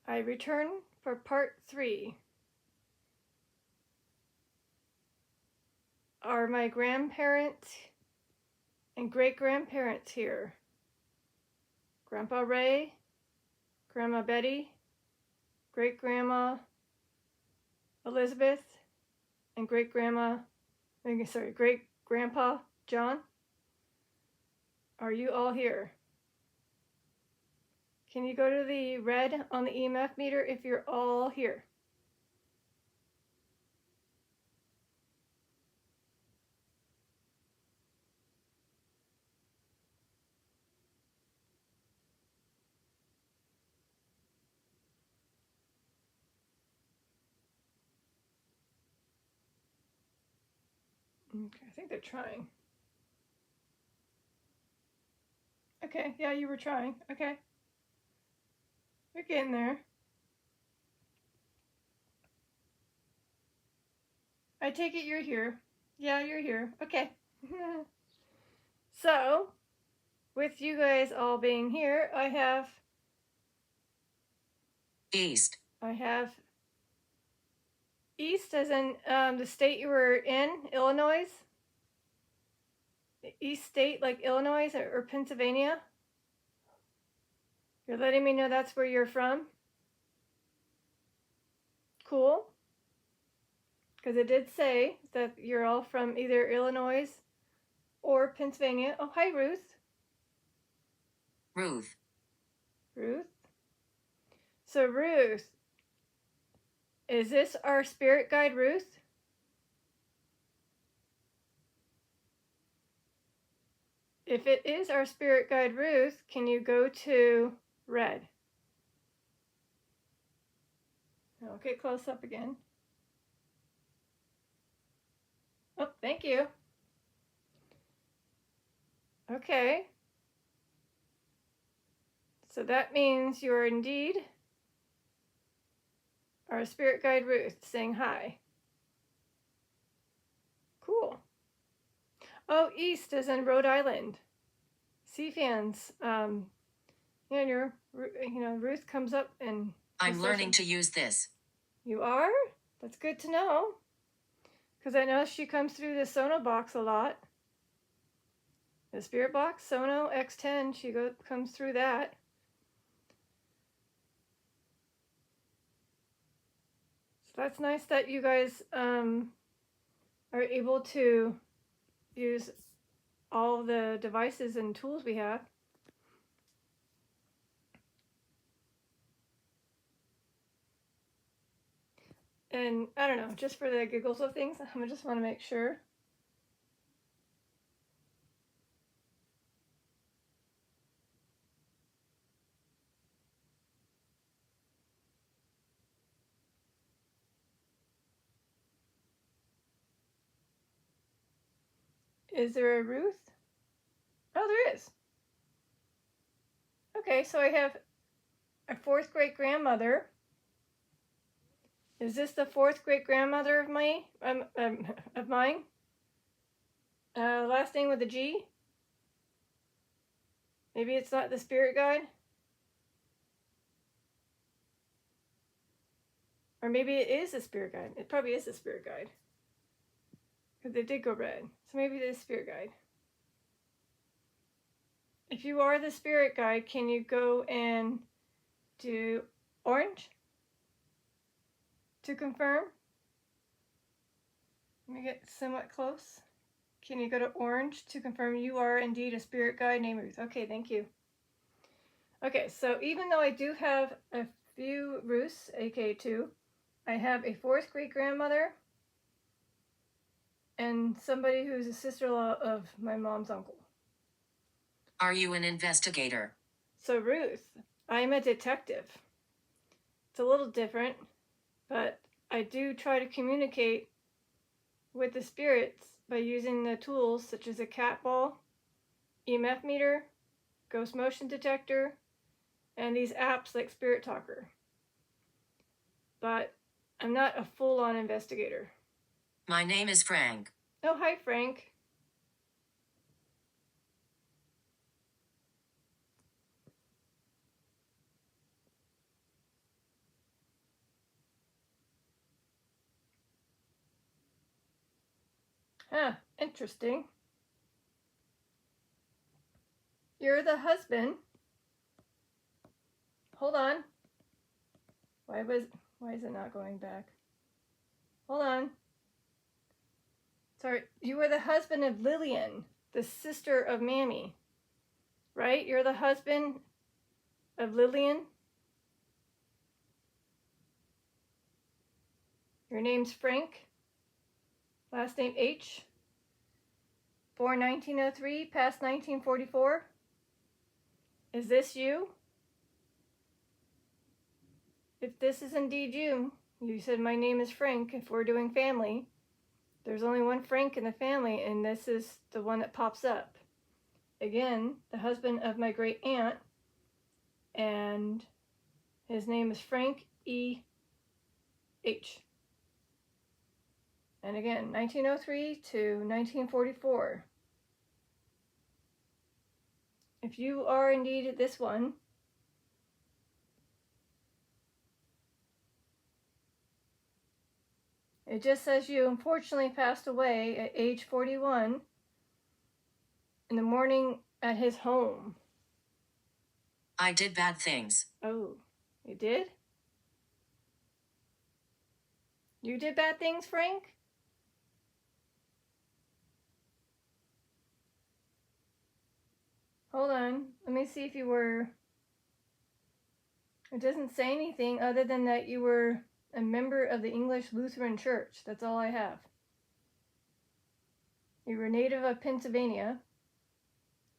I return for part 3. Are my grandparents and great-grandparents here? Grandpa Ray, Grandma Betty, great-grandma Elizabeth, and great-grandpa John? Are you all here? Can you go to the red on the EMF meter if you're all here? Okay, I think they're trying. Okay, yeah, you were trying. Okay. You're getting there. I take it you're here. Yeah, you're here. Okay. So, with you guys all being here, I have East. East as in the state you were in, Illinois. East state like Illinois or Pennsylvania. You're letting me know that's where you're from. Cool. Because it did say that you're all from either Illinois or Pennsylvania. Oh, hi, Ruth. Ruth. So, Ruth, is this our spirit guide, Ruth? If it is our spirit guide, Ruth, can you go to red? I'll get close up again. Oh, thank you. Okay. So that means you're indeed our spirit guide, Ruth, saying hi. Cool. Oh, East is in Rhode Island. Sea fans. Ruth comes up and I'm learning to use this. You are? That's good to know. Because I know she comes through the Sono box a lot. The spirit box, Sono X10, she comes through that. So that's nice that you guys are able to use all the devices and tools we have. And I don't know, just for the giggles of things, I just want to make sure. Is there a Ruth? Oh, there is. Okay, so I have a 4th great grandmother. Is this the 4th great grandmother of mine? Last name with a G? Maybe it's not the spirit guide? Or maybe it is a spirit guide. It probably is a spirit guide. Because they did go red. So maybe it is spirit guide. If you are the spirit guide, can you go and do orange to confirm? Let me get somewhat close. Can you go to orange to confirm you are indeed a spirit guide named Ruth? Okay, thank you. Okay, so even though I do have a few Ruths, aka 2, I have a 4th great grandmother and somebody who's a sister-in-law of my mom's uncle. Are you an investigator? So Ruth, I'm a detective. It's a little different, but I do try to communicate with the spirits by using the tools such as a cat ball, EMF meter, ghost motion detector, and these apps like Spirit Talker. But I'm not a full-on investigator. My name is Frank. Oh, hi, Frank. Ah, interesting. You're the husband. Hold on. Why is it not going back? Hold on. Sorry. You were the husband of Lillian, the sister of Mammy. Right? You're the husband of Lillian. Your name's Frank. Last name H. Born 1903, past 1944. Is this you? If this is indeed you, you said my name is Frank. If we're doing family, there's only one Frank in the family, and this is the one that pops up. Again, the husband of my great aunt, and his name is Frank E. H. And again, 1903 to 1944. If you are indeed this one, it just says you unfortunately passed away at age 41 in the morning at his home. I did bad things. Oh, you did? You did bad things, Frank? Hold on. Let me see if you were... It doesn't say anything other than that you were a member of the English Lutheran Church. That's all I have. You were a native of Pennsylvania.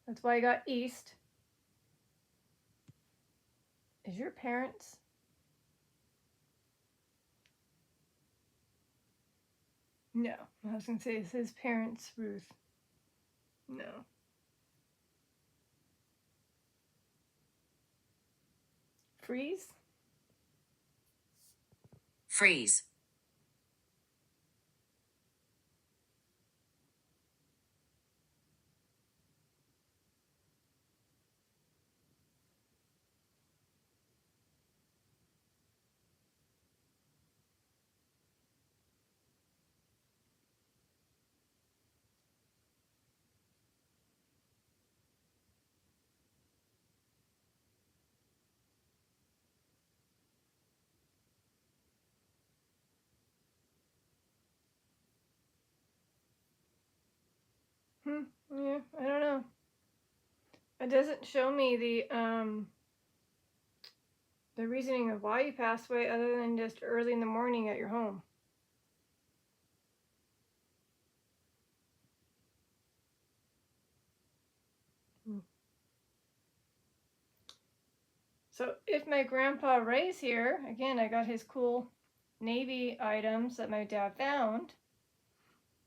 That's why I got East. Is your parents? No. I was going to say, is his parents Ruth? No. Freeze? Freeze. Yeah, I don't know. It doesn't show me the reasoning of why you passed away other than just early in the morning at your home. So if my grandpa Ray's here, again, I got his cool Navy items that my dad found.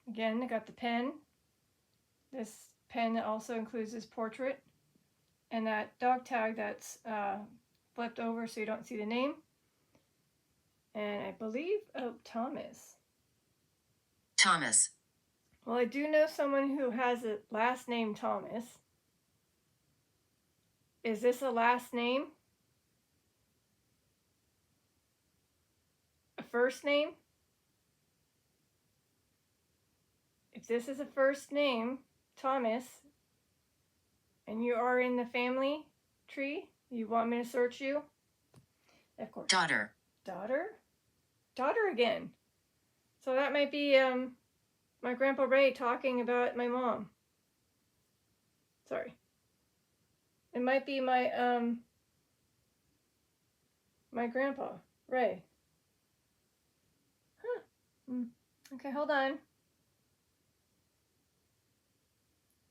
Again, I got the pen. This pen also includes his portrait and that dog tag that's flipped over so you don't see the name. And I believe, Thomas. Thomas. Well, I do know someone who has a last name Thomas. Is this a last name? A first name? If this is a first name, Thomas, and you are in the family tree, you want me to search you? Of course. Daughter. Daughter? Daughter again. So that might be my Grandpa Ray talking about my mom. Sorry. It might be my my Grandpa Ray. Huh. Okay, hold on.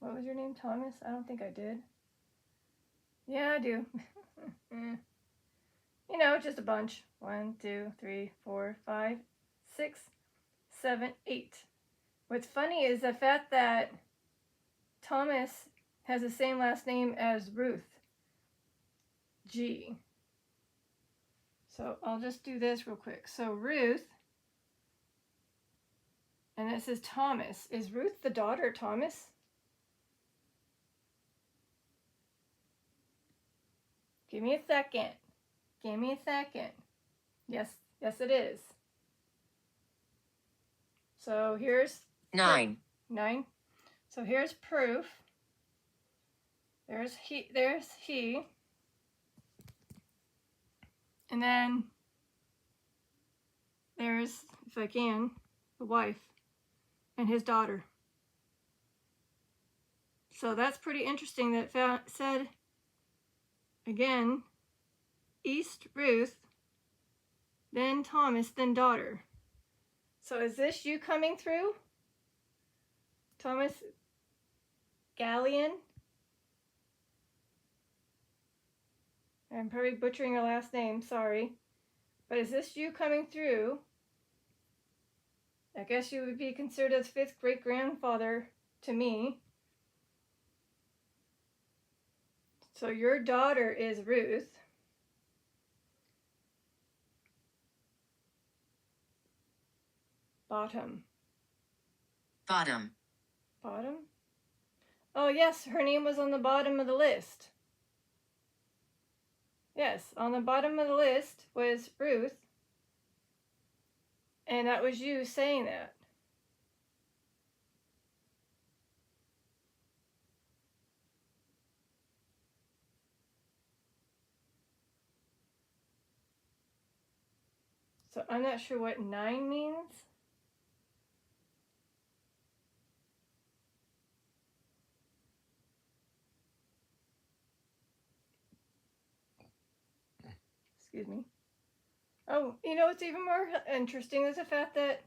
What was your name? Thomas? I don't think I did. Yeah, I do. You know, just a bunch. 1, 2, 3, 4, 5, 6, 7, 8. What's funny is the fact that Thomas has the same last name as Ruth. G. So I'll just do this real quick. So Ruth, and it says Thomas. Is Ruth the daughter of Thomas? Give me a second. Give me a second. Yes, yes it is. So here's 9. 9. So here's proof. There's he. And then there's, if I can, the wife and his daughter. So that's pretty interesting that it said, again, East Ruth, then Thomas, then daughter. So is this you coming through? Thomas Gallion? I'm probably butchering your last name, sorry. But is this you coming through? I guess you would be considered as 5th great-grandfather to me. So your daughter is Ruth. Bottom. Bottom. Bottom? Oh yes, her name was on the bottom of the list. Yes, on the bottom of the list was Ruth. And that was you saying that. So I'm not sure what 9 means. Excuse me. Oh, you know what's even more interesting is the fact that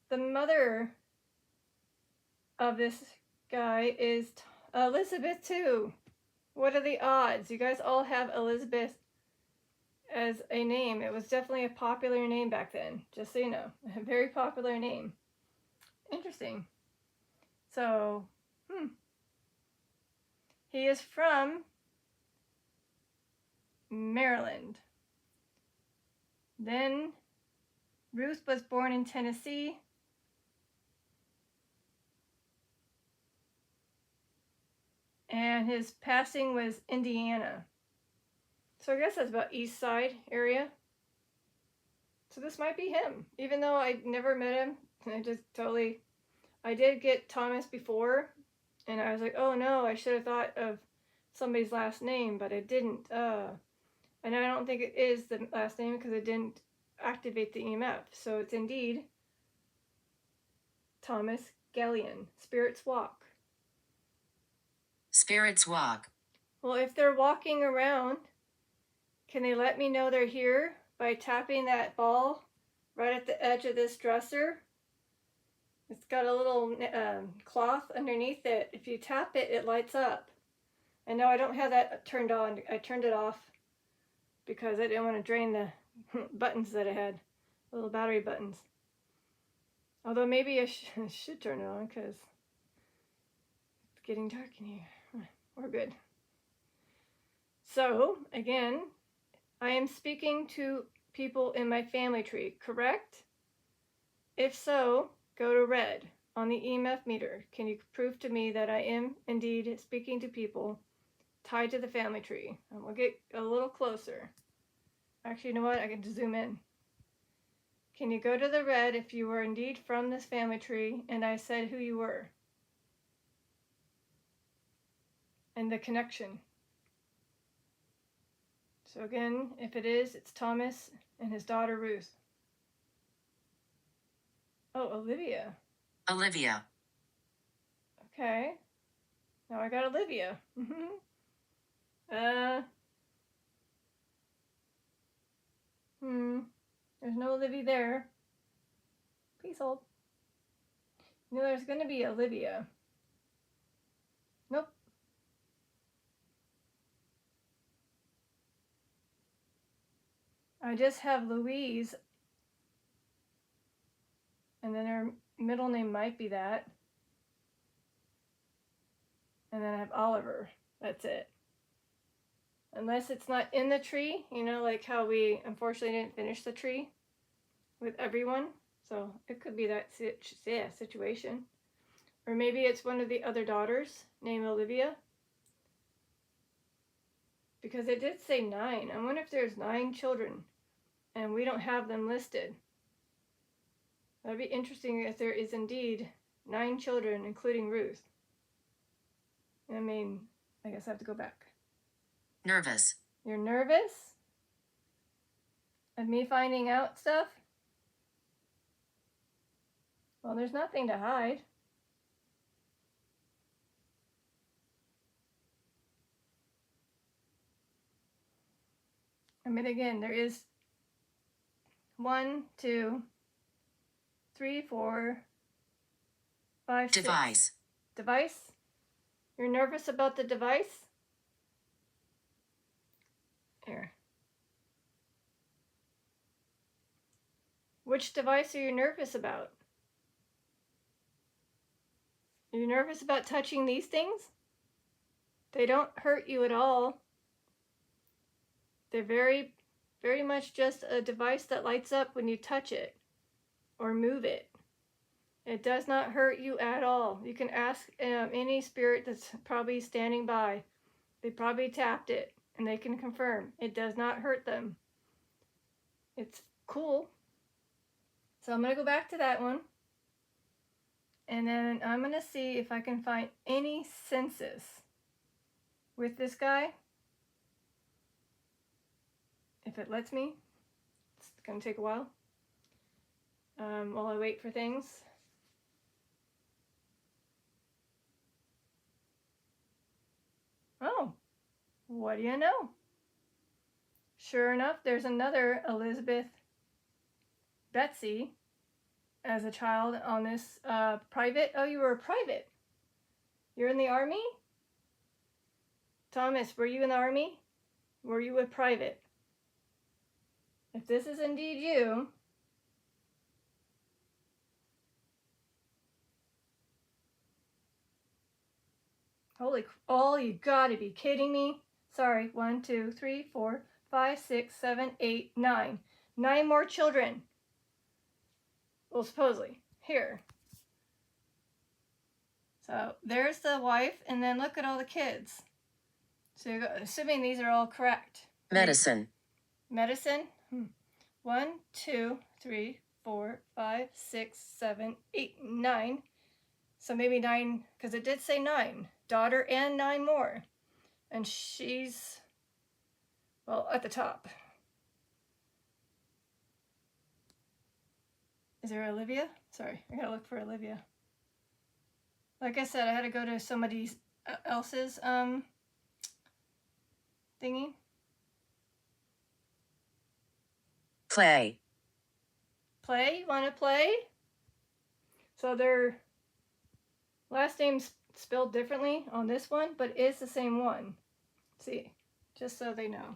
the mother of this guy is Elizabeth too. What are the odds? You guys all have Elizabeth as a name. It was definitely a popular name back then, just so you know. A very popular name. Interesting. So, he is from Maryland. Then Ruth was born in Tennessee. And his passing was Indiana. So I guess that's about East Side area. So this might be him. Even though I never met him. I did get Thomas before. And I was like, oh no, I should have thought of somebody's last name. But I didn't. And I don't think it is the last name because it didn't activate the EMF. So it's indeed Thomas Gallion. Spirits walk. Spirits walk. Well, if they're walking around, can they let me know they're here by tapping that ball right at the edge of this dresser? It's got a little cloth underneath it. If you tap it, it lights up. And no, I don't have that turned on. I turned it off because I didn't want to drain the buttons that I had, little battery buttons. Although maybe I should turn it on because it's getting dark in here. We're good. So, again, I am speaking to people in my family tree, correct? If so, go to red on the EMF meter. Can you prove to me that I am indeed speaking to people tied to the family tree? And we'll get a little closer. Actually, you know what? I can zoom in. Can you go to the red if you were indeed from this family tree and I said who you were? And the connection. So again, if it is, it's Thomas and his daughter Ruth. Oh, Olivia. Olivia. Okay. Now I got Olivia. There's no Olivia there. Please hold. No, there's gonna be Olivia. Nope. I just have Louise. And then her middle name might be that. And then I have Oliver. That's it. Unless it's not in the tree, you know, like how we unfortunately didn't finish the tree with everyone. So it could be that situation. Or maybe it's one of the other daughters named Olivia. Because it did say 9. I wonder if there's 9 children and we don't have them listed. That'd be interesting if there is indeed 9 children, including Ruth. I mean, I guess I have to go back. Nervous. You're nervous of me finding out stuff? Well, there's nothing to hide. I mean, again, there is 1, 2, 3, 4, 5, 6. Device. Device? You're nervous about the device? Here. Which device are you nervous about? Are you nervous about touching these things? They don't hurt you at all. They're very, very much just a device that lights up when you touch it or move it. It does not hurt you at all. You can ask any spirit that's probably standing by. They probably tapped it and they can confirm. It does not hurt them. It's cool. So I'm going to go back to that one. And then I'm going to see if I can find any census with this guy. If it lets me. It's going to take a while. While I wait for things. Oh, what do you know? Sure enough, there's another Elizabeth Betsy as a child on this private. Oh, you were a private. You're in the army? Thomas, were you in the army? Were you a private? If this is indeed you, you gotta be kidding me. Sorry, 1, 2, 3, 4, 5, 6, 7, 8, 9. 9 more children. Well, supposedly. Here. So there's the wife, and then look at all the kids. So assuming these are all correct. Medicine. Medicine. 1, 2, 3, 4, 5, 6, 7, 8, 9. So maybe 9, because it did say 9. Daughter and 9 more. And she's, well, at the top. Is there Olivia? Sorry, I gotta look for Olivia. Like I said, I had to go to somebody else's thingy. Play. Play? You want to play? So their last name's spelled differently on this one, but it's the same one. See, just so they know.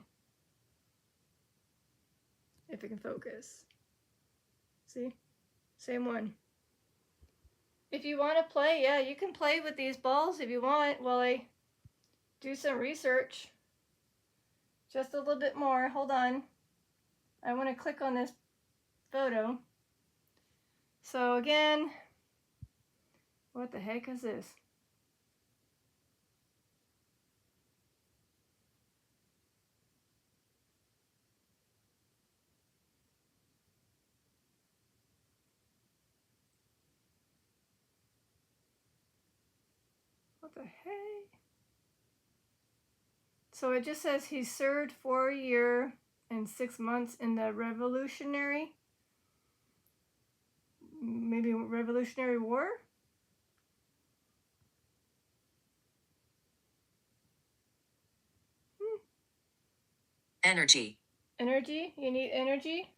If it can focus. See? Same one. If you want to play, yeah, you can play with these balls if you want while I do some research. Just a little bit more. Hold on. I want to click on this photo. So again, what the heck is this? What the heck? So it just says he served 4 years and 6 months in the Revolutionary, maybe Revolutionary War? Energy. Energy? You need energy?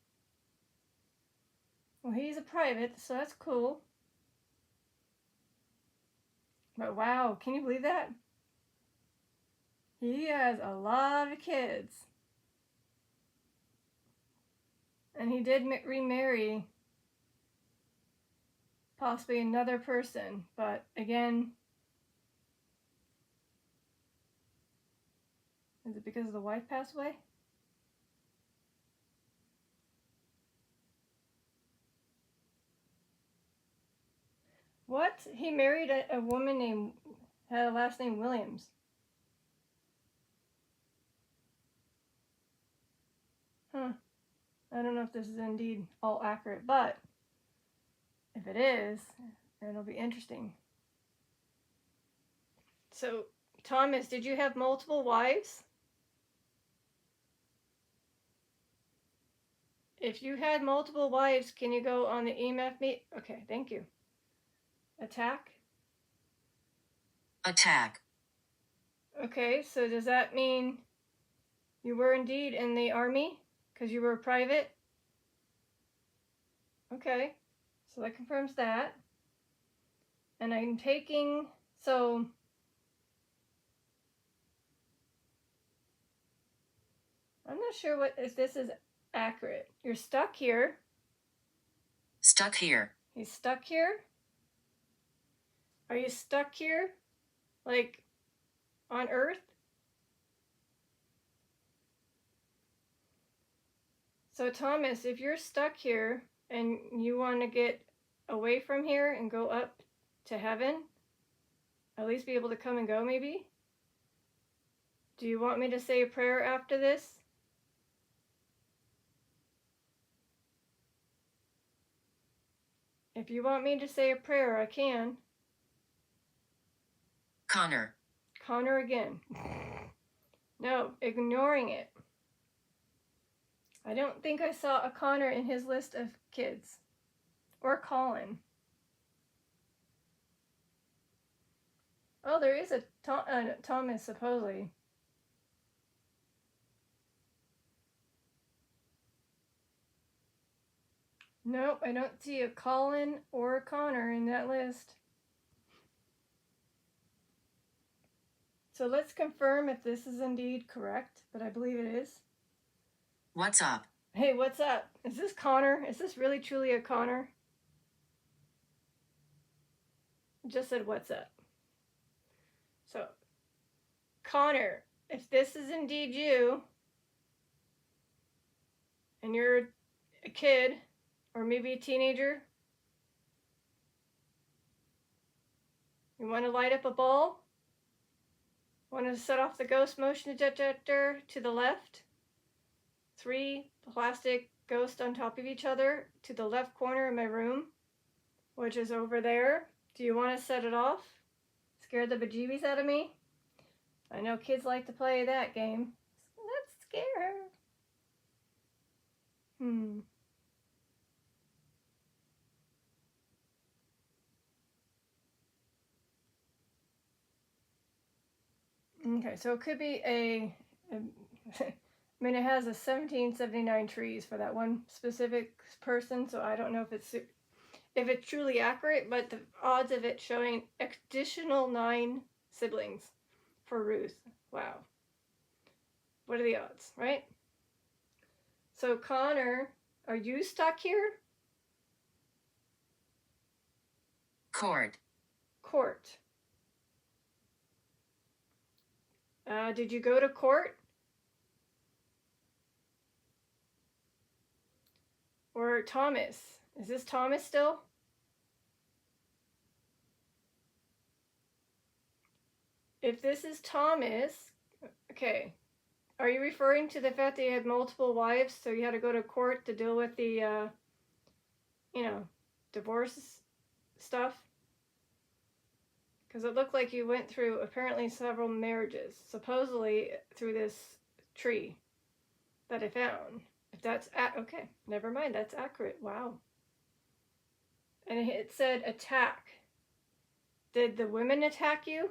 Well, he's a private, so that's cool. But wow, can you believe that? He has a lot of kids. And he did remarry possibly another person, but again, is it because the wife passed away? What? He married a woman named, had a last name Williams. Huh. I don't know if this is indeed all accurate, but if it is, And it'll be interesting. So, Thomas, did you have multiple wives? If you had multiple wives, can you go on the EMF meet? Okay, thank you. Attack? Attack. Okay, so does that mean you were indeed in the army? Because you were a private? Okay, so that confirms that. And I'm taking, so I'm not sure if this is accurate. You're stuck here. Stuck here. He's stuck here. Are you stuck here? Like on Earth? So Thomas, if you're stuck here and you want to get away from here and go up to heaven, at least be able to come and go maybe? Do you want me to say a prayer after this? If you want me to say a prayer, I can. Connor. Connor again. No, ignoring it. I don't think I saw a Connor in his list of kids. Or Colin. Oh, there is a Thomas, supposedly. Nope, I don't see a Colin or a Connor in that list. So let's confirm if this is indeed correct, but I believe it is. What's up? Hey, what's up? Is this Connor? Is this really truly a Connor? I just said what's up. So, Connor, if this is indeed you, and you're a kid, or maybe a teenager, you want to light up a ball? Want to set off the ghost motion detector to the left? 3 plastic ghosts on top of each other to the left corner of my room, which is over there. Do you want to set it off? Scare the bejeebies out of me? I know kids like to play that game. Let's scare her. Okay, so it could be I mean, it has a 1779 trees for that one specific person, so I don't know if it's truly accurate, but the odds of it showing additional 9 siblings for Ruth. Wow. What are the odds, right? So Connor, are you stuck here? Court. Court. Did you go to court? Or Thomas? Is this Thomas still? If this is Thomas, okay. Are you referring to the fact that you had multiple wives, so you had to go to court to deal with the, divorce stuff? Because it looked like you went through apparently several marriages, supposedly through this tree that I found. If that's okay, never mind, that's accurate. Wow. And it said attack. Did the women attack you?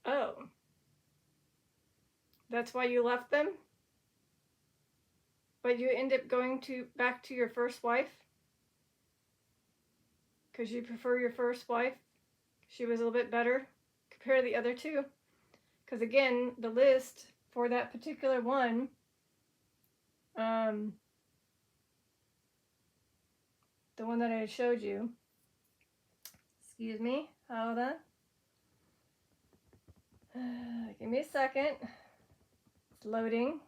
Oh. That's why you left them? But you end up going back to your first wife? Because you prefer your first wife? She was a little bit better compared to the other two? Because again, the list for that particular one, the one that I showed you, excuse me, hold on. Give me a second. It's loading.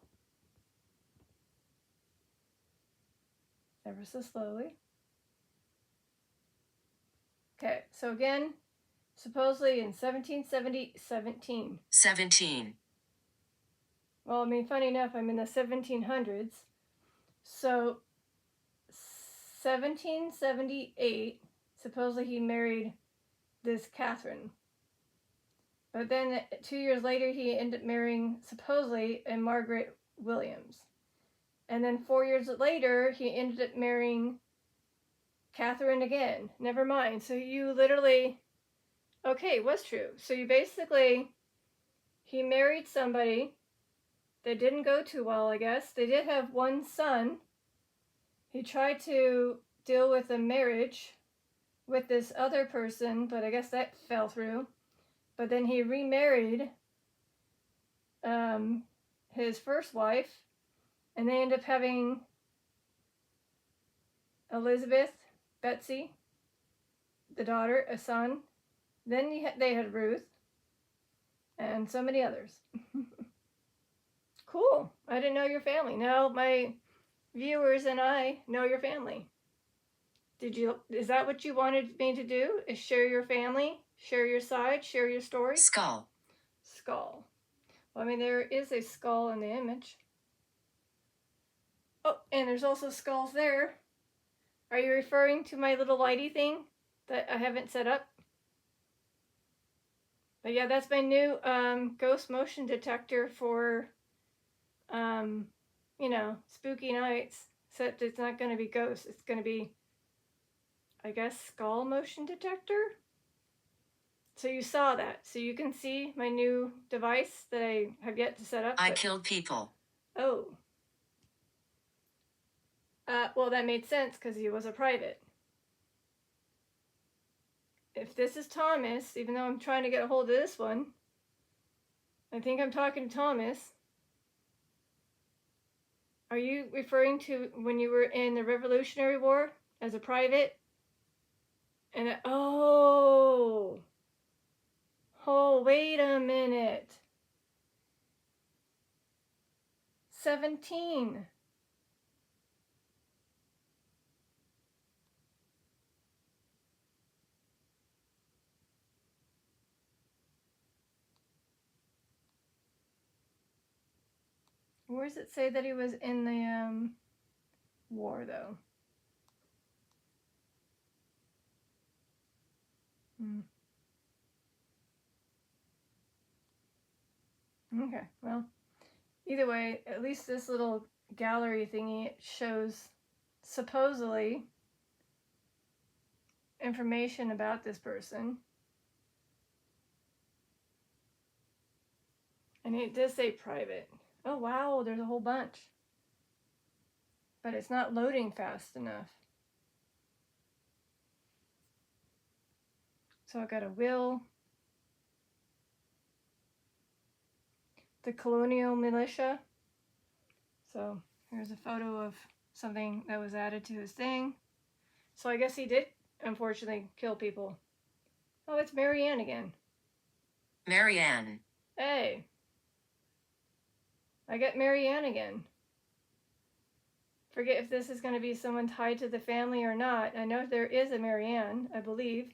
Ever so slowly. Okay, so again, supposedly in 1717. 17. Well, I mean, funny enough, I'm in the 1700s. So 1778, supposedly he married this Catherine. But then 2 years later, he ended up marrying, supposedly, a Margaret Williams. And then 4 years later, he ended up marrying Catherine again. Never mind. So you literally, okay, it was true. So you basically, he married somebody that didn't go too well, I guess. They did have one son. He tried to deal with a marriage with this other person, but I guess that fell through. But then he remarried his first wife, and they ended up having Elizabeth, Betsy, the daughter, a son. Then they had Ruth, and so many others. Cool. I didn't know your family. Now my viewers and I know your family. Is that what you wanted me to do? Is share your family, share your side, share your story? Skull. Skull. Well, I mean, there is a skull in the image. Oh, and there's also skulls there. Are you referring to my little lighty thing that I haven't set up? But yeah, that's my new ghost motion detector for, spooky nights. Except it's not going to be ghosts. It's going to be, I guess, skull motion detector. So you saw that. So you can see my new device that I have yet to set up. I killed people. Oh. Well, that made sense because he was a private. If this is Thomas, even though I'm trying to get a hold of this one, I think I'm talking to Thomas. Are you referring to when you were in the Revolutionary War as a private? And oh, wait a minute. 17. Where does it say that he was in the war, though? Okay, well, either way, at least this little gallery thingy shows supposedly information about this person. And it does say private. Oh wow, there's a whole bunch. But it's not loading fast enough. So I got a will. The colonial militia. So here's a photo of something that was added to his thing. So I guess he did, unfortunately, kill people. Oh, it's Marianne again. Marianne. Hey. I get Marianne again. Forget if this is going to be someone tied to the family or not. I know there is a Marianne, I believe.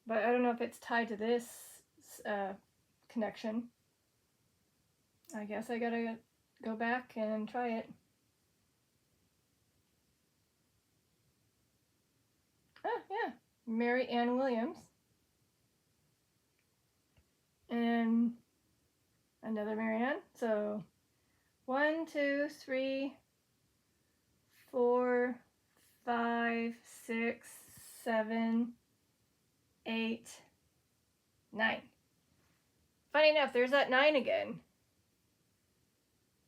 But I don't know if it's tied to this connection. I guess I gotta go back and try it. Ah, yeah. Mary Ann Williams. And another Marianne. So 1, 2, 3, 4, 5, 6, 7, 8, 9. Funny enough, there's that 9 again.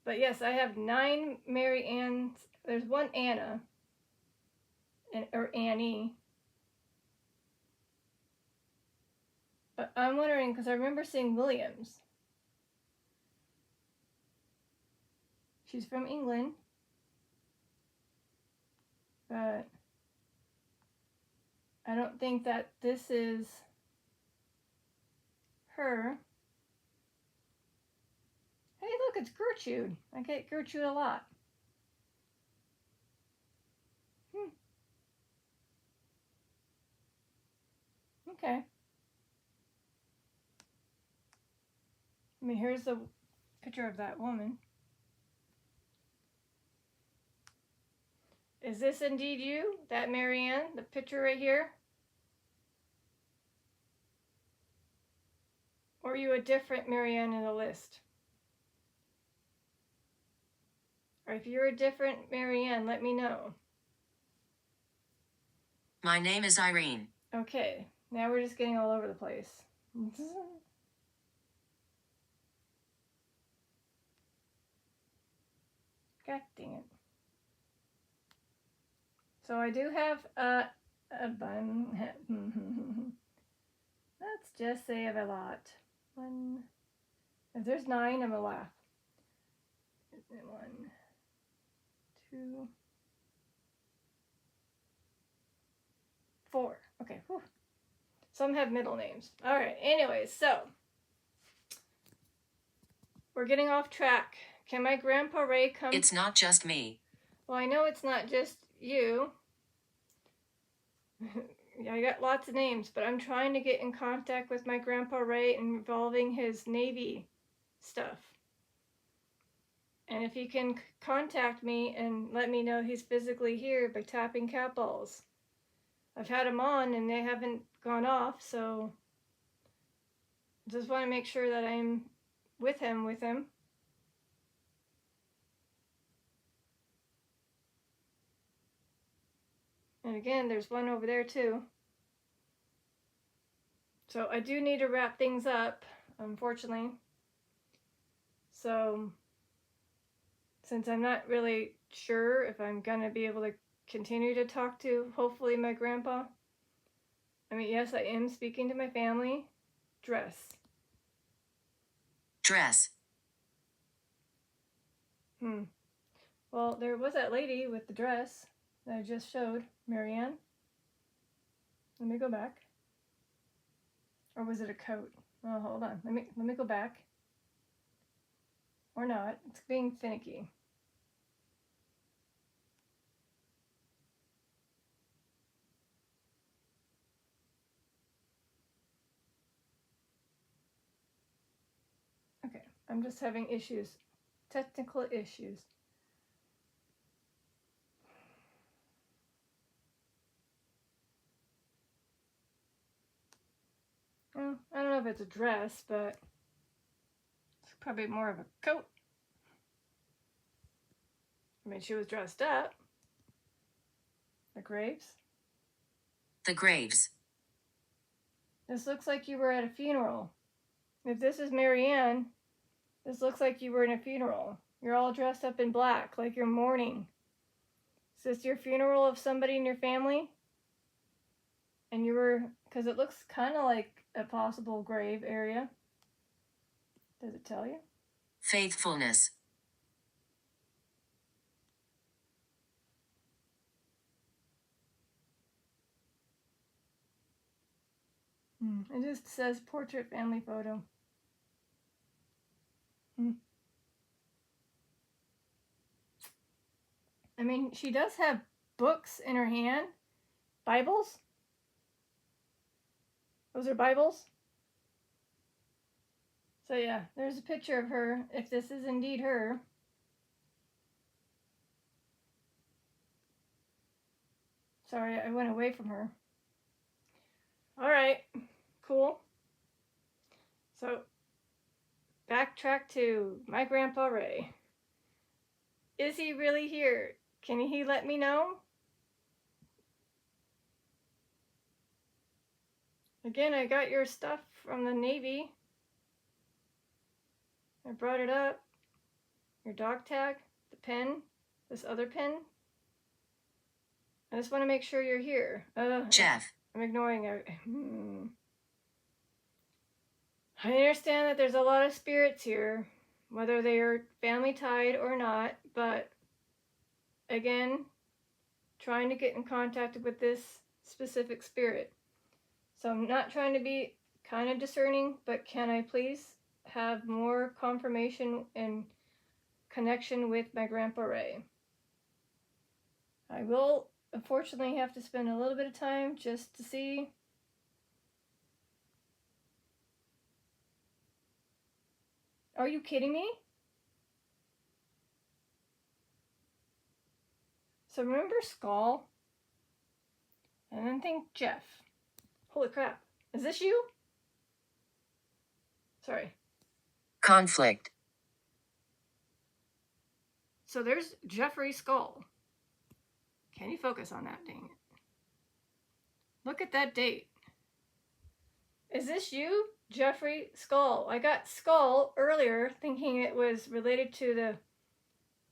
But yes, I have 9 Mary Anns. There's one Anna, or Annie. But I'm wondering, because I remember seeing Williams. She's from England. But I don't think that this is her. Hey, look, it's Gertrude. I get Gertrude a lot. Okay. I mean, here's the picture of that woman. Is this indeed you, that Marianne, the picture right here? Or are you a different Marianne in the list? Or if you're a different Marianne, let me know. My name is Irene. Okay, now we're just getting all over the place. God dang it. So I do have a bun. Let's just say I have a lot. One. If there's 9, I'm gonna laugh. 1, 2, 4. Okay. Whew. Some have middle names. All right. Anyways, so we're getting off track. Can my Grandpa Ray come? It's not just me. Well, I know it's not just you. I got lots of names, but I'm trying to get in contact with my Grandpa Ray involving his Navy stuff. And if he can contact me and let me know he's physically here by tapping cat balls. I've had them on and they haven't gone off, so just want to make sure that I'm with him. And again, there's one over there too. So I do need to wrap things up, unfortunately. So since I'm not really sure if I'm going to be able to continue to talk to, hopefully, my grandpa. I mean, yes, I am speaking to my family. Dress. Well, there was that lady with the dress that I just showed, Marianne. Let me go back. Or was it a coat? Oh, hold on. Let me go back. Or not. It's being finicky. Okay, I'm just having issues. Technical issues. Well, I don't know if it's a dress, but it's probably more of a coat. I mean, she was dressed up. The Graves. This looks like you were at a funeral. If this is Marianne, this looks like you were in a funeral. You're all dressed up in black, like you're mourning. Is this your funeral of somebody in your family? And you were, because it looks kind of like a possible grave area. Does it tell you? Faithfulness. It just says portrait family photo. I mean, she does have books in her hand. Bibles? Those are Bibles? So yeah, there's a picture of her, if this is indeed her. Sorry, I went away from her. All right, cool. So, backtrack to my Grandpa Ray. Is he really here? Can he let me know? Again, I got your stuff from the Navy. I brought it up. Your dog tag, the pen, this other pen. I just want to make sure you're here. Jeff. I'm ignoring it. I understand that there's a lot of spirits here, whether they are family tied or not, but again, trying to get in contact with this specific spirit. So I'm not trying to be kind of discerning, but can I please have more confirmation and connection with my Grandpa Ray? I will unfortunately have to spend a little bit of time just to see. Are you kidding me? So remember Skull? And then think Jeff. Holy crap. Is this you? Sorry. Conflict. So there's Jeffrey Skull. Can you focus on that, dang it? Look at that date. Is this you, Jeffrey Skull? I got Skull earlier thinking it was related to the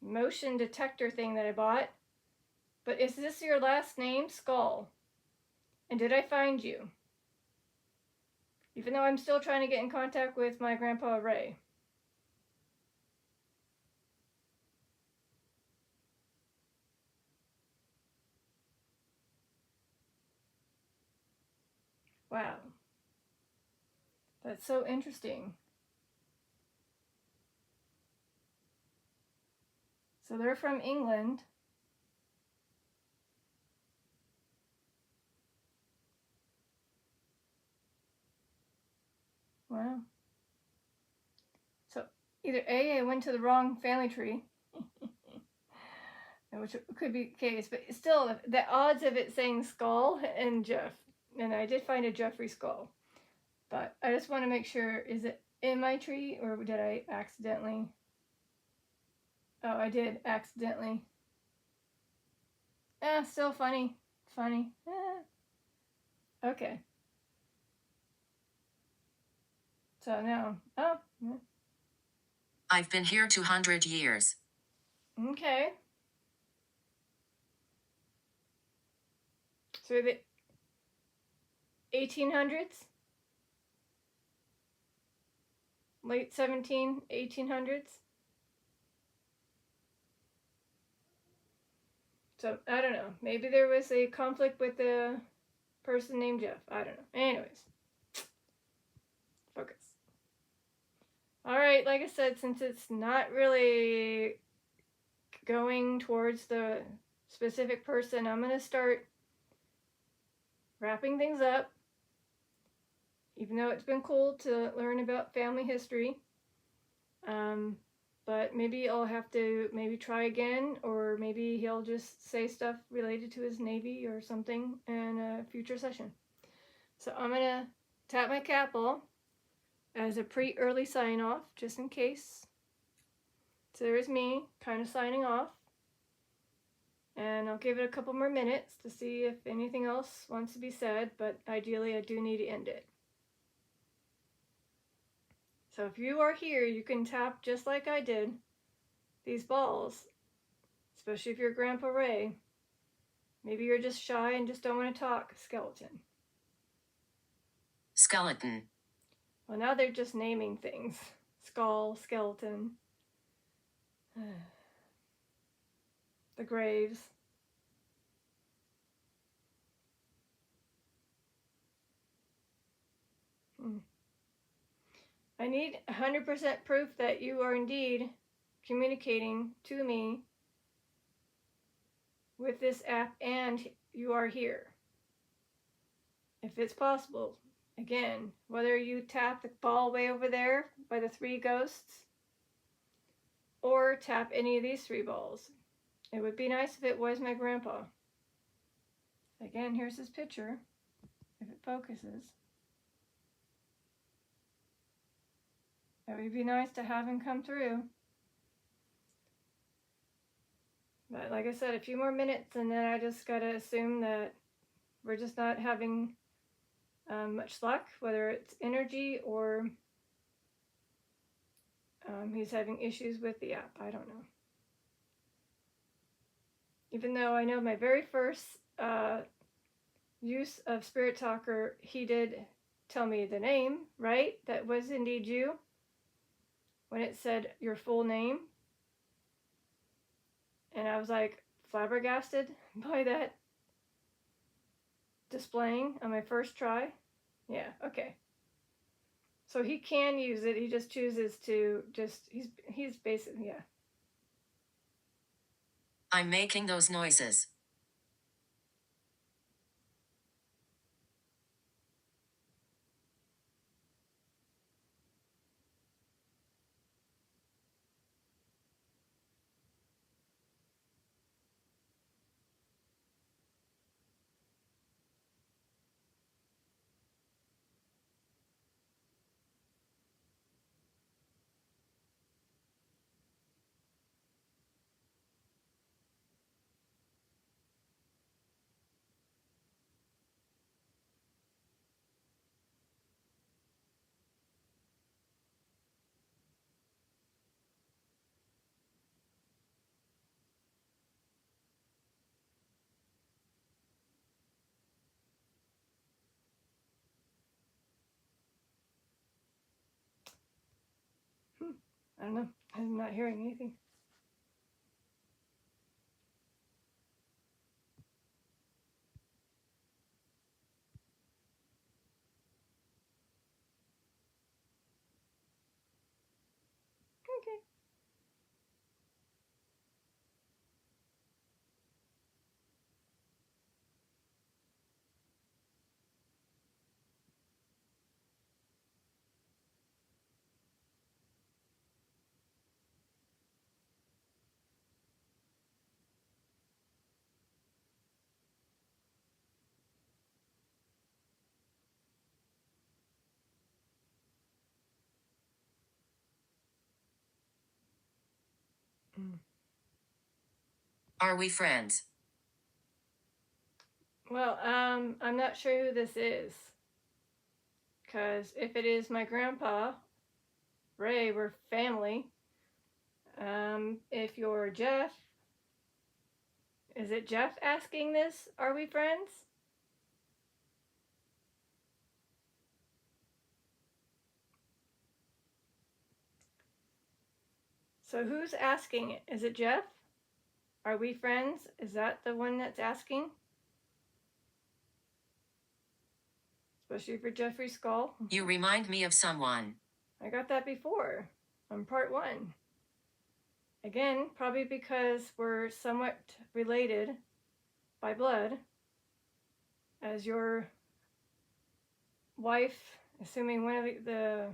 motion detector thing that I bought. But is this your last name, Skull? And did I find you? Even though I'm still trying to get in contact with my grandpa Ray. Wow. That's so interesting. So they're from England. Wow. So either A, I went to the wrong family tree, which could be the case, but still, the odds of it saying Skull and Jeff, and I did find a Jeffrey Skull, but I just want to make sure, is it in my tree, or did I accidentally? Oh, I did accidentally. Still funny. Okay. So now, I've been here 200 years. Okay. So the 1800s? Late 1800s? So, I don't know. Maybe there was a conflict with a person named Jeff. I don't know. Anyways. Focus. Alright, like I said, since it's not really going towards the specific person, I'm going to start wrapping things up. Even though it's been cool to learn about family history. But maybe I'll have to try again, or maybe he'll just say stuff related to his Navy or something in a future session. So I'm going to tap my capel as a pre-early sign-off, just in case. So there's me, kind of signing off. And I'll give it a couple more minutes to see if anything else wants to be said, but ideally I do need to end it. So if you are here, you can tap just like I did, these balls, especially if you're Grandpa Ray. Maybe you're just shy and just don't want to talk. Skeleton. Skeleton. Well, now they're just naming things. Skull, skeleton. The graves. I need 100% proof that you are indeed communicating to me with this app and you are here. If it's possible, again, whether you tap the ball way over there by the 3 ghosts or tap any of these 3 balls. It would be nice if it was my grandpa. Again, here's his picture, if it focuses. It would be nice to have him come through. But like I said, a few more minutes and then I just gotta assume that we're just not having much luck, whether it's energy or he's having issues with the app. I don't know. Even though I know my very first use of Spirit Talker, he did tell me the name, right? That was indeed you. When it said your full name. And I was like flabbergasted by that displaying on my first try. Yeah, okay. So he can use it, he just chooses to he's basically, yeah. I'm making those noises. don't know. I'm not hearing anything. Okay. Are we friends? Well, I'm not sure who this is. Because if it is my grandpa, Ray, we're family. If you're Jeff, is it Jeff asking this? Are we friends? So who's asking it? Is it Jeff? Are we friends? Is that the one that's asking? Especially for Jeffrey Skull. You remind me of someone. I got that before on part 1. Again, probably because we're somewhat related by blood, as your wife, assuming one of the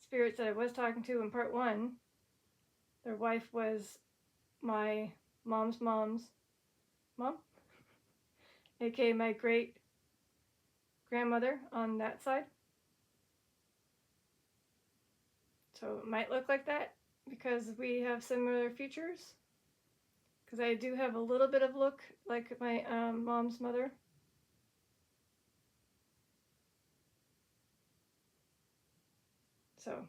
spirits that I was talking to in part 1, their wife was my mom's mom, aka my great grandmother on that side. So it might look like that because we have similar features. Because I do have a little bit of look like my mom's mother. So,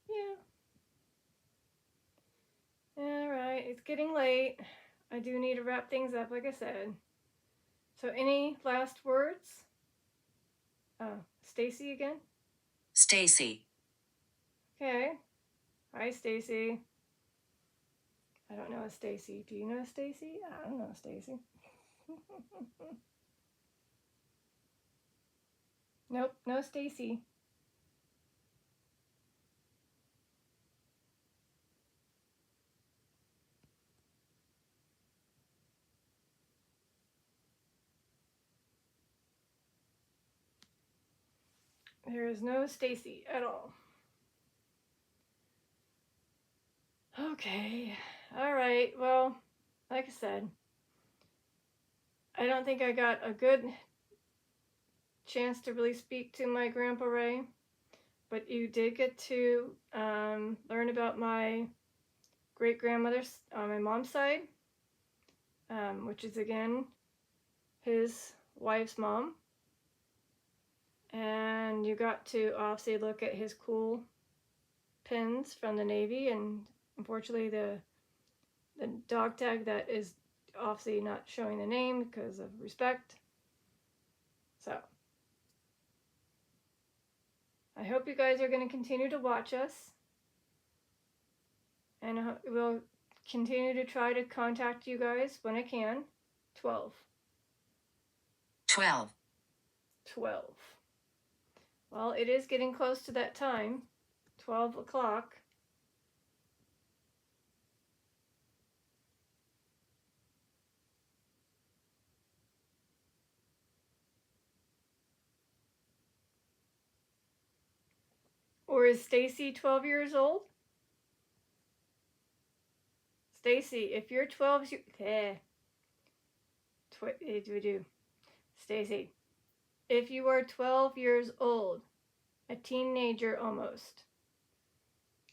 yeah. Alright, it's getting late. I do need to wrap things up, like I said. So, any last words? Stacy again? Stacy. Okay. Hi, Stacy. I don't know a Stacy. Do you know a Stacy? I don't know a Stacy. Nope, no Stacy. There is no Stacy at all. Okay. All right. Well, like I said, I don't think I got a good chance to really speak to my Grandpa Ray, but you did get to learn about my great grandmother's on my mom's side, which is again his wife's mom. And you got to obviously look at his cool pins from the Navy, and unfortunately the dog tag that is obviously not showing the name because of respect. So I hope you guys are going to continue to watch us, and we'll continue to try to contact you guys when I can. 12. 12. Well, it is getting close to that time, 12 o'clock. Or is Stacy 12 years old? Stacy, if you're 12, Stacy, if you are 12 years old, a teenager almost,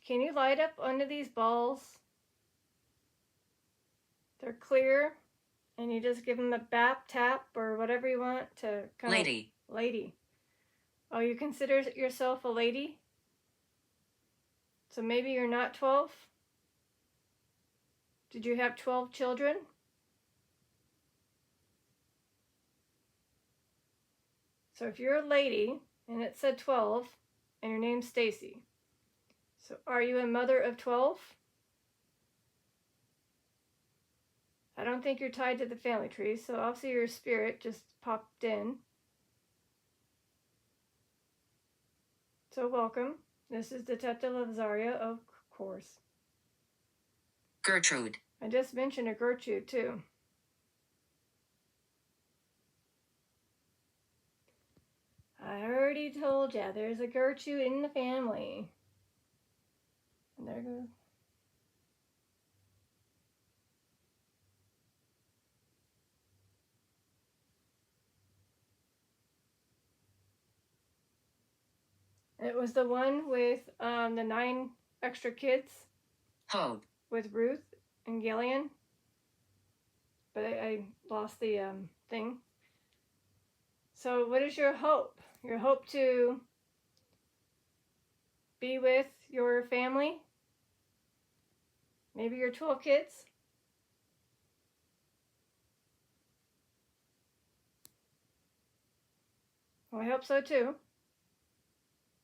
can you light up under these balls? They're clear, and you just give them a bap tap or whatever you want to kind Lady. of... Lady. Oh, you consider yourself a lady? So maybe you're not 12? Did you have 12 children? So if you're a lady and it said 12 and your name's Stacy, So, are you a mother of 12? I don't think you're tied to the family tree, so obviously your spirit just popped in. So, welcome. This is Detective Lazaria, of course. Gertrude. I just mentioned a Gertrude, too. I already told ya, there's a Gertrude in the family. And there goes. It was the one with the 9 extra kids. Hope. With Ruth and Gillian. But I lost the thing. So what is your hope? Your hope to be with your family? Maybe your 12 kids? Well, I hope so too.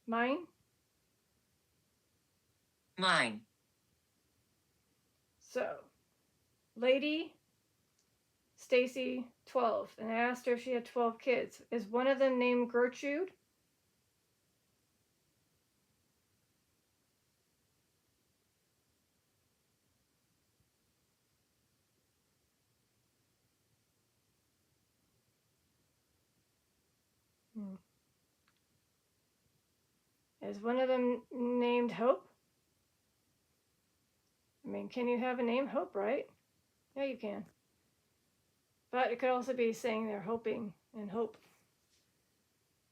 Mine? Mine. So, Lady Stacy, 12, and I asked her if she had 12 kids. Is one of them named Gertrude? Is one of them named Hope? I mean, can you have a name Hope, right? Yeah, you can. But it could also be saying they're hoping and hope.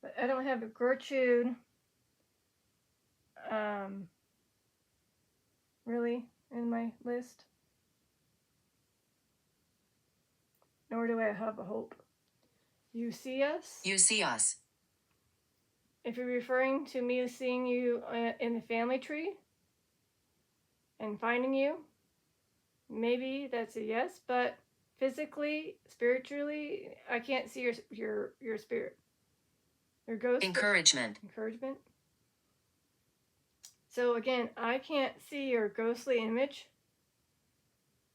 But I don't have a Gertrude really in my list. Nor do I have a hope. You see us? You see us. If you're referring to me seeing you in the family tree and finding you, maybe that's a yes, but physically, spiritually, I can't see your spirit. Your ghost. Encouragement. Encouragement. So again, I can't see your ghostly image.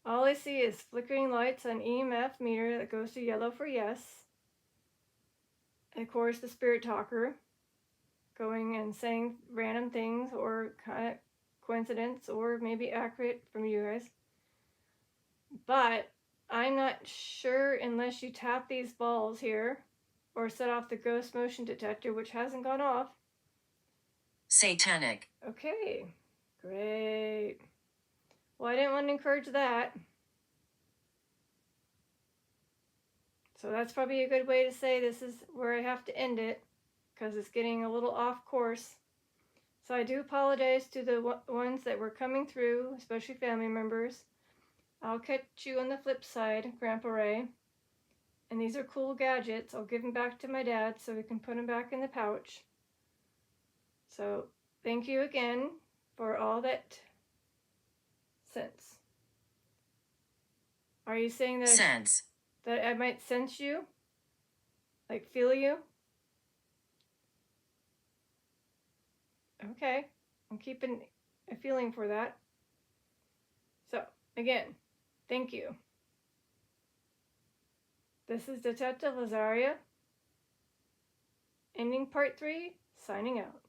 All I see is flickering lights on EMF meter that goes to yellow for yes. And of course, the spirit talker going and saying random things or kind of coincidence or maybe accurate from you guys. But I'm not sure unless you tap these balls here or set off the ghost motion detector, which hasn't gone off. Satanic. Okay, great. Well, I didn't want to encourage that. So that's probably a good way to say this is where I have to end it, because it's getting a little off course. So I do apologize to the ones that were coming through, especially family members. I'll catch you on the flip side, Grandpa Ray. And these are cool gadgets. I'll give them back to my dad so we can put them back in the pouch. So thank you again for all that sense. Are you saying that Sense. that I might sense you? Like feel you? Okay, I'm keeping a feeling for that. So, again, thank you. This is Detective Lazaria, ending part 3, signing out.